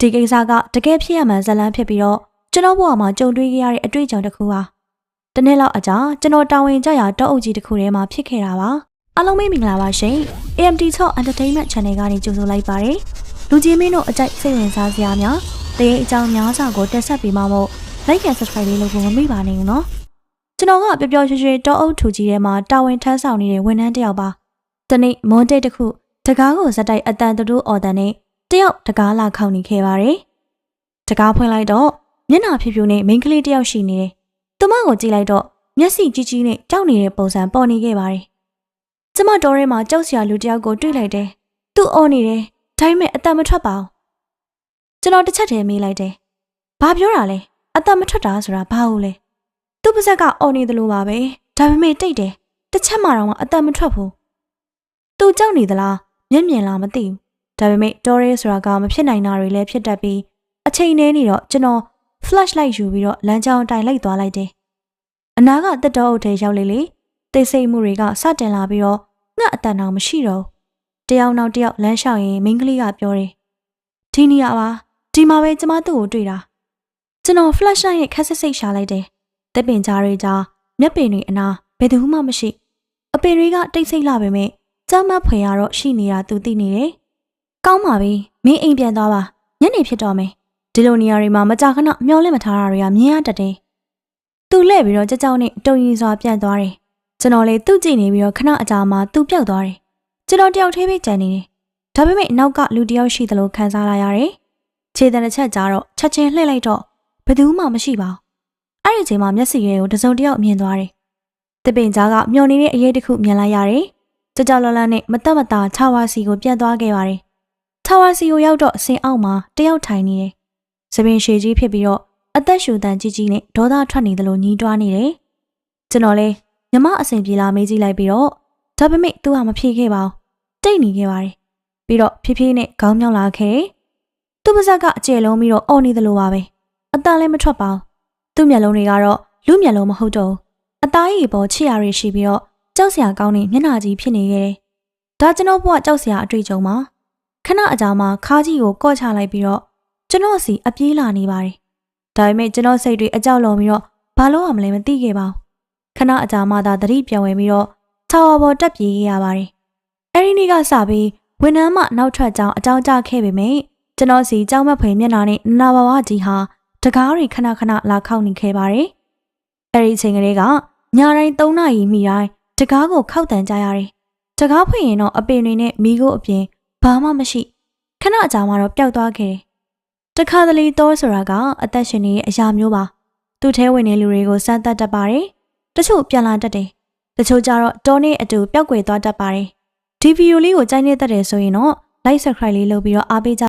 ဒီကိစ္စကတကယ်ဖြစ်ရမှန်းဇလန်းဖြစ်ပြီးတော့ကျွန်တော်ဘဝမှာကြုံတွေ့ခဲ့ရတဲ့အတွေ့အကြုံတစ်ခုပါတနေ့လောက်အကြာကျွန်တော်တာဝန်ကျရာတောအုပ်ကြီးတစ်ခုထဲမှာဖြစ်ခဲ့တာပါအားလုံးမင်္ဂလာပါရှင် AMD6 Entertainment Channel ကနေကြိုဆိုလိုက်ပါတယ်လူကြီးမင်းတို့အကြိုက်စိတ်ဝင်စားစရာများတရေအကြောင်းများစွာကိုတက်ဆက်ပေးမှာမို့ like and subscribe လေးလုပ်ဖို့မမေ့ပါနဲ့နော်ကျွန်တော်ကပျော်ပျော်ရွှင်ရွှင်တောအုပ်ထူကြီးထဲမှာတာဝန်ထမ်းဆောင်နေတဲ့ဝန်ထမ်းတစ်ယောက်ပါဒီနေ့မွန်တိတ်တစ်ခုတကားကိုဇက်တိုက်အတန်တူအော်တန်နဲ့တယောက်တကားလာခေါက်နေခဲ့ပါတယ်တကားဖွင့်လိုက်တော့မျက်နှာဖြူဖြူနဲ့မိန်းကလေးတယောက်ရှိနေတယ်သူမကိုကြည့်လိုက်တော့မျက်စိကြီးကြီးနဲ့ကြောက်နေတဲ့ပုံစံပေါ်နေခဲ့ပါတယ်ကျမတော်ထဲမှာကြောက်စရာလူတယောက်ကိုတွေ့လိုက်တယ်သူအော်နေတယ်ဒါပေမဲ့အတန်မထွက်ပါဘူးကျွန်တော်တစ်ချက်တည်းမေးလိုက်တယ်ဘာပြောတာလဲအတန်မထွက်တာဆိုတာဘာလို့လဲသူ့ပါဇက်ကအော်နေတယ်လို့ပါပဲဒါပေမဲ့တိတ်တယ်တစ်ချက်မှတော့အတန်မထွက်ဘူးသူကြောက်နေသလားမျက်မြင်လားမသိဘူးဒါပေမဲ့တော်ရဲဆိုတာကမဖြစ်နိုင်တာတွေလည်းဖြစ်တတ်ပြီးအချိန်နဲ့နေတော့ကျွန်တော် flashlight ယူပြီးတော့လမ်းကြောင်းတိုင်လိုက်သွားလိုက်တယ်အနာကတက်တော်အုပ်ထဲရောက်လေတိတ်ဆိတ်မှုတွေကစတင်လာပြီးတော့ငှက်အတန်တောင်မရှိတော့တယောက်နောက်တယောက်လမ်းလျှောက်ရင်မိန်းကလေးကပြောတယ်ဒီနေရာပါဒီမှာပဲကျမသူ့ကိုတွေ့တာကျွန်တော် flashlight ရဲ့ခက်ဆစ်စိတ်ရှာလိုက်တယ်တက်ပင်ကြားတွေကြားမျက်ပင်တွေအနာဘယ်သူမှမရှိအပင်တွေကတိတ်ဆိတ်လာပေမဲ့ကျမဖွယ်ရတော့ရှိနေတာသူသိနေတယ်ကောင်းပါပြီမင်းအိမ်ပြန်သွားပါညနေဖြစ်တော့မယ်ဒီလိုနေရာတွေမှာမကြာခဏမျောလင့်မထားတာတွေကမြင်ရတတ်တယ်သူလှည့်ပြီးတော့ကြောက်နဲ့တုံရင်စွာပြန်သွားတယ်ကျွန်တော်လည်းသူ့ကြည့်နေပြီးတော့ခဏအကြာမှာသူပျောက်သွားတယ်ကျွန်တော်တယောက်သေးပဲကြံနေတယ်ဒါပေမဲ့နောက်ကလူတယောက်ရှိသလိုခံစားလာရတယ်ခြေတံတစ်ချက်ကြားတော့ချက်ချင်းလှည့်လိုက်တော့ဘယ်သူမှမရှိပါဘူးအဲ့ဒီချိန်မှာမျက်စိရဲကိုတစုံတယောက်မြင်သွားတယ်တပင်ကြားကမျောနေတဲ့အရေးတစ်ခုမြင်လိုက်ရတယ်ကြောက်လန့်လန့်နဲ့မတက်မတာခြာဝါစီကိုပြန်သွားခဲ့ပါတယ်ခြာဝါစီကိုရောက်တော့အစင်အောက်မှာတယောက်ထိုင်နေတယ်စပင်ရှည်ကြီးဖြစ်ပြီးတော့အသက်ရှူတန်ကြီးကြီးနဲ့ဒေါသထွက်နေသလိုညှိတွားနေတယ်ကျွန်တော်လည်းညီမအစင်ပြေလာမေးကြည့်လိုက်ပြီးတော့ဒါပေမဲ့သူကမဖြေခဲ့ပါဘူးတိတ်နေခဲ့ပါတယ်ပြီးတော့ဖြည်းဖြည်းနဲ့ခေါင်းမြောက်လာခဲ့တယ်သူ့ပါဇက်ကအကျယ်လုံးပြီးတော့အော်နေသလိုပါပဲအတန်လည်းမထွက်ပါဘူးသူ့မျက်လုံးတွေကတော့လူမျက်လုံးမဟုတ်တော့ဘူးအသားရည်ပေါ်ချစ်ရရရှိပြီးတော့ကြောက်စရာကောင်းတဲ့မျက်နှာကြီးဖြစ်နေခဲ့တယ်ဒါကျွန်တော်ဘဝကြောက်စရာအတွေ့အကြုံပါခဏအကြာမှာခါးကြီးကိုကော့ချလိုက်ပြီးတော့ကျွန်တော်စီအပြေးလာနေပါတယ်ဒါပေမဲ့ကျွန်တော်စိတ်တွေအကြောက်လွန်ပြီးတော့ဘာလို့မှမလဲမသိခဲ့ပါဘူးခဏအကြာမှသာသတိပြန်ဝင်ပြီးတော့ထာဝါပေါ်တက်ပြေးခဲ့ရပါတယ်အဲဒီနေ့ကစပြီးဝန်ထမ်းမှနောက်ထွက်ကြောင်းအကြောင်းကြားခဲ့ပေမဲ့ကျွန်တော်စီကြောက်မက်ဖွယ်မျက်နှာနဲ့နာဘဝကြီးဟာတကားတွေခဏခဏလာခောက်နေခဲ့ပါတယ်အဲဒီအချိန်ကလေးကညတိုင်း3နာရီမိတိုင်းတကားကိုခောက်တန်ကြရတယ်တကားဖွင့်ရင်တော့အပင်တွေနဲ့မီးကိုအပြင်ဘာမှမရှိခဏအကြာမှတော့ပျောက်သွားခဲ့တယ်တခါတလေတော့ဆိုတာကအသက်ရှင်နေတဲ့အရာမျိုးပါသူ့ထဲဝင်နေလူတွေကိုစမ်းသပ်တတ်ပါတယ်တချို့ပြန်လာတတ်တယ်တချို့ကျတော့တောနဲ့အတူပျောက်ကွယ်သွားတတ်ပါတယ်ဒီဗီဒီယိုလေးကိုကြိုက်နေတတ်တယ်ဆိုရင်တော့ like subscribe လေးလုပ်ပြီးတော့အားပေးကြ